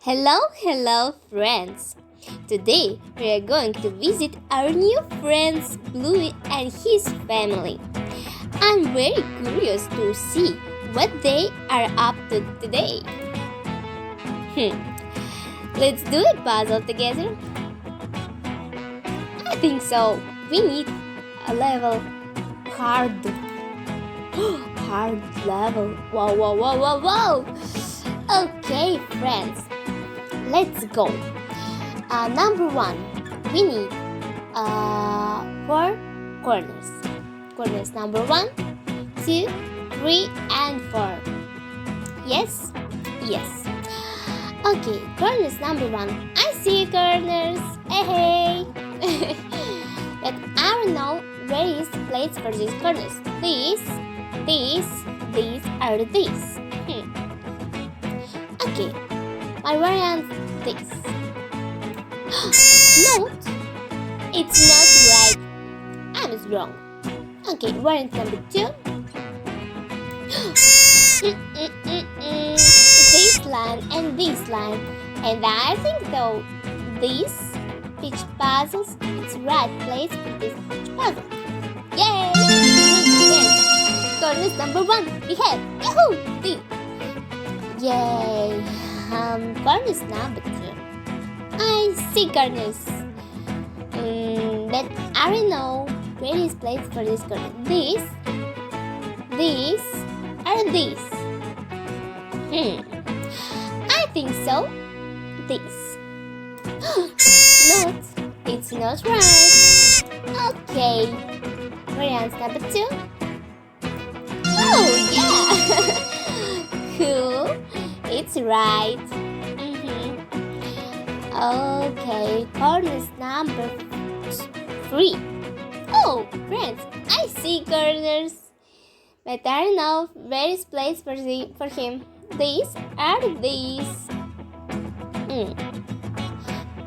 Hello friends! Today we are going to visit our new friends Bluey and his family. I'm very curious to see what they are up to today. Let's do a puzzle together. I think so. We need a level hard. Hard level. Whoa. Okay, friends. Let's go. Number 1, we need 4 corners. Corners number 1, 2, 3, and 4. Yes. Okay, corners number 1. I see corners. Hey. But I don't know where is the place for these corners. These are these. Okay. My variant this. No, it's not right. I was wrong. Okay, variant number 2. This line and this line. And I think though this peach puzzles it's right place for this peach puzzle. Yay! Corners number 1 we have. Yahoo! Yay! Corners number 2. I see corners. But I don't know where is place for this corner. This, or this. I think so. This. It's not right. Okay. Variant number 2. Oh yeah. Cool. It's right. Okay, corners number 3. Oh, friends, I see corners. But I don't know where is place for him. These are these.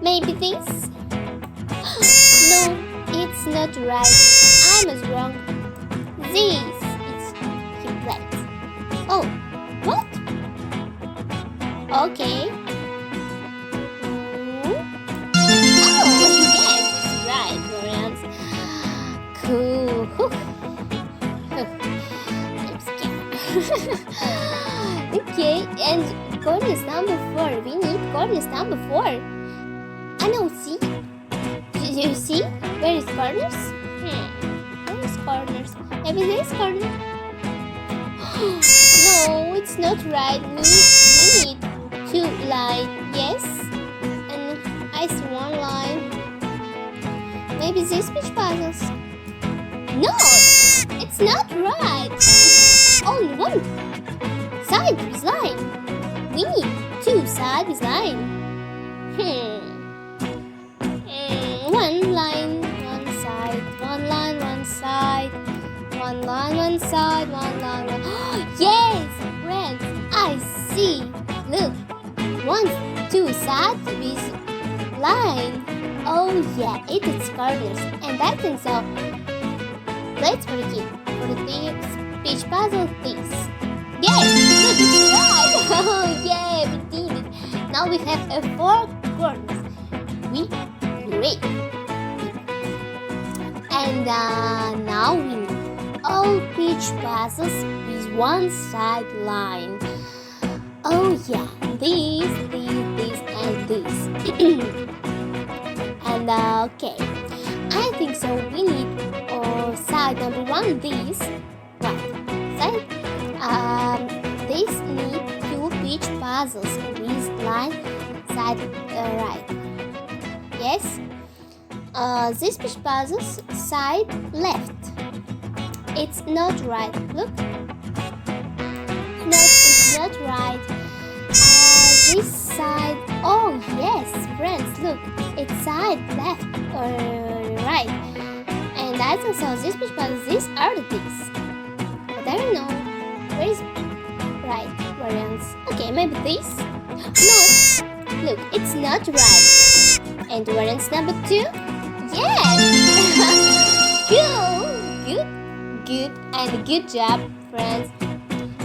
Maybe this? No, it's not right. I was wrong. This is his place. Oh, what? Okay. Cool. I'm scared. Okay, and corners number 4. We need corners number 4. I know, see? Do you see? Where is corners? Where is corners? Maybe this corner? No, it's not right. We need 2 lines. Yes? And I see 1 line. Maybe this peach puzzles. No, it's not right. It's only 1 side with line. We need 2 sides with line. 1 line, 1 side, 1 line, 1 side, 1 line, 1 side, 1 line. Yes, friends, I see. Look, 2 sides with line. Oh yeah, it is corners, and I think so. Let's for the peach puzzle this. Yes, look, it's right. Oh yeah, we did it. Now we have 4 corners. We great. And now we need all peach puzzles with 1 side line. Oh yeah, this, and this. And okay, I think so. We need side number 1. This side. This need 2 peach puzzles with line side right. Yes. This peach puzzles side left. It's not right. Look. No, it's not right. This side. Oh yes, friends. Look. It's side left or right. And I think so. This peach puzzles, these are these. But I don't know. Where is right variants? Okay, maybe this. No. Look, it's not right. And variants number 2. Yes. Cool. Good. And good job, friends.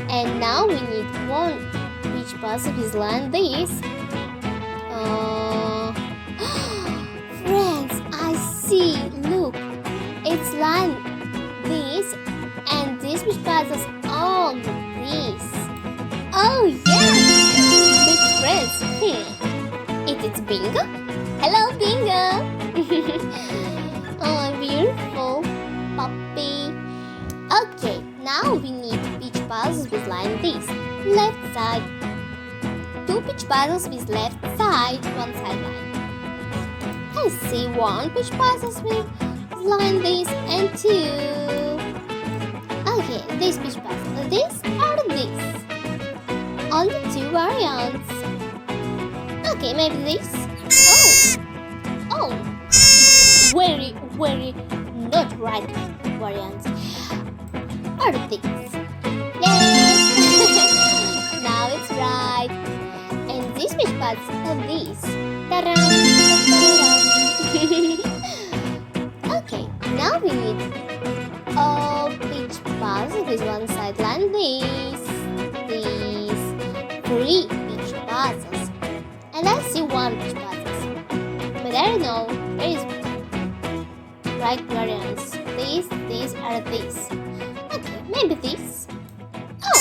And now we need 1 peach puzzle with line this. left side. 2 peach puzzles with left side, one sideline. I see 1 peach puzzles with line this and 2. Okay, this peach puzzle. This or this. Only 2 variants. Okay, maybe this. Oh, it's very not right variant. Or this. Yes. Now it's right. And this peach puzzle, this. Ta-da! Okay, now we need peach puzzle with one sideline. These 3 peach puzzles, and I see 1 peach puzzles, but I don't know where is right variants. These are these. Okay, maybe this. Oh,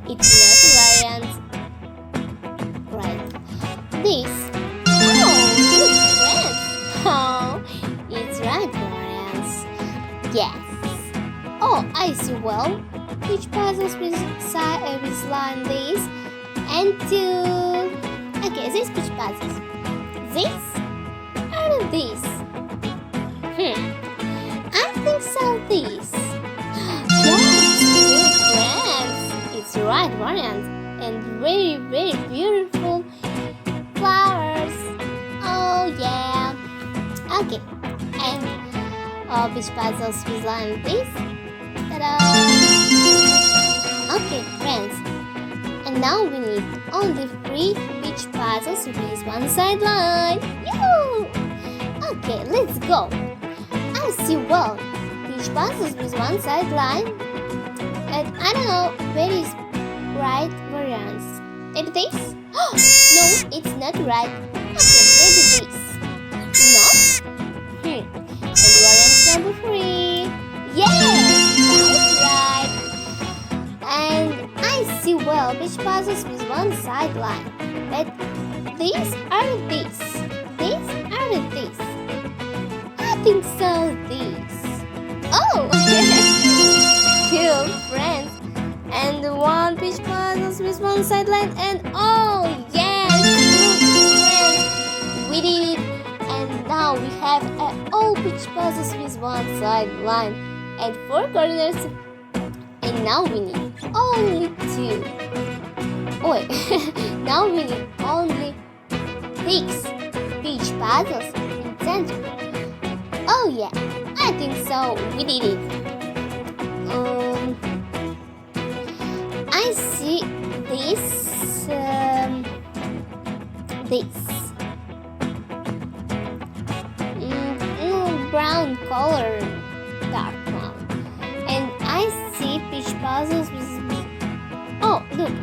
it's not variant. Right. This. It's right variants. Yes. Oh, I see. Well, peach puzzles with line this and 2. Okay, these peach puzzles. This or this? I think so. This. Yes, good friends. It's right variant and very beautiful flowers. Oh yeah. Okay, and peach puzzles with line this. Ta-da! Okay, friends, and now we need only 3 peach puzzles with one sideline. Yoo! Okay, let's go. I see peach puzzles with one sideline, and I don't know where is right variants. Maybe this? No, it's not right. Okay, maybe this. Not? And variant number 3. Yes, that's right. And I see peach puzzles with one sideline. But these are these. These are these. I think so. These. Oh, 2 friends. And 1 peach puzzles with one sideline. And oh yes, friends, we did it. And now we have all peach puzzles with one sideline and 4 corners. And now we need only 2. Wait, now we need only 6 peach puzzles in center. Oh yeah, I think so. We did it. I see this. Brown color, dark brown, and I see peach puzzles with. Oh, look,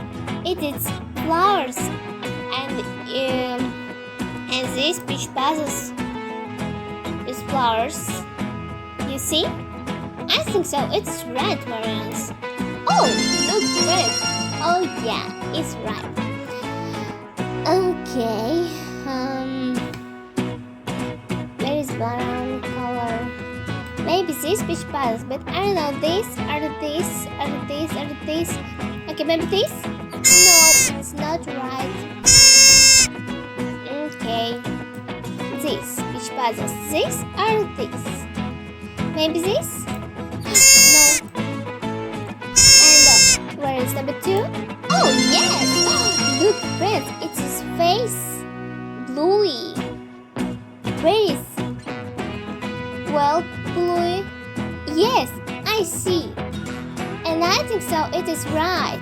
it is flowers, and these peach puzzles is flowers. You see? I think so. It's red variants. Oh, look, red. Oh yeah, it's right. Okay. Where is brown color? Maybe this peach puzzles, but I don't know. This or this or this or this. Okay, maybe this? No, it's not right. Okay. This peach puzzles. This or this? Maybe this? No. And where is number 2? Oh yes! Look, friends, it's his face. Bluey. Where is? Well, Bluey. Yes, I see. And I think so. It is right.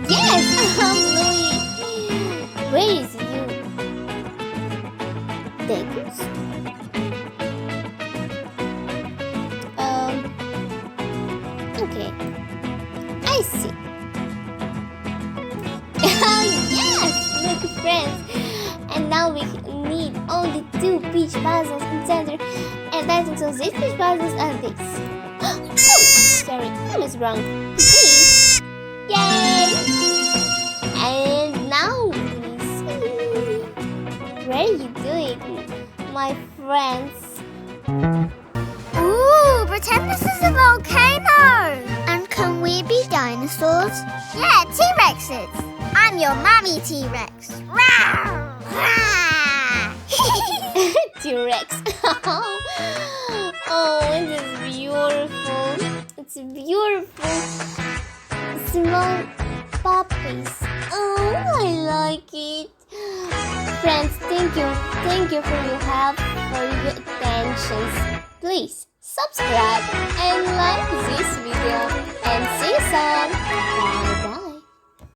Yes, Bluey. Where is you? Degus. Okay. I see. Yes, look, friends. And now we need only 2 peach puzzles in center. And I think so. These peach puzzles are this. Oh, sorry, I was wrong. This. Yay! And now we see. Where are you doing, my friends? Ooh, pretend this is a volcano. And can we be dinosaurs? dinosaurs? Yeah, T-Rexes. I'm your mommy T-Rex. Rawr! Rawr! T-Rex. Oh, it is beautiful. It's beautiful. Small puppies. Oh, I like it. Friends, thank you for your help, for your attention. Please subscribe and like this video, and see you soon. Bye.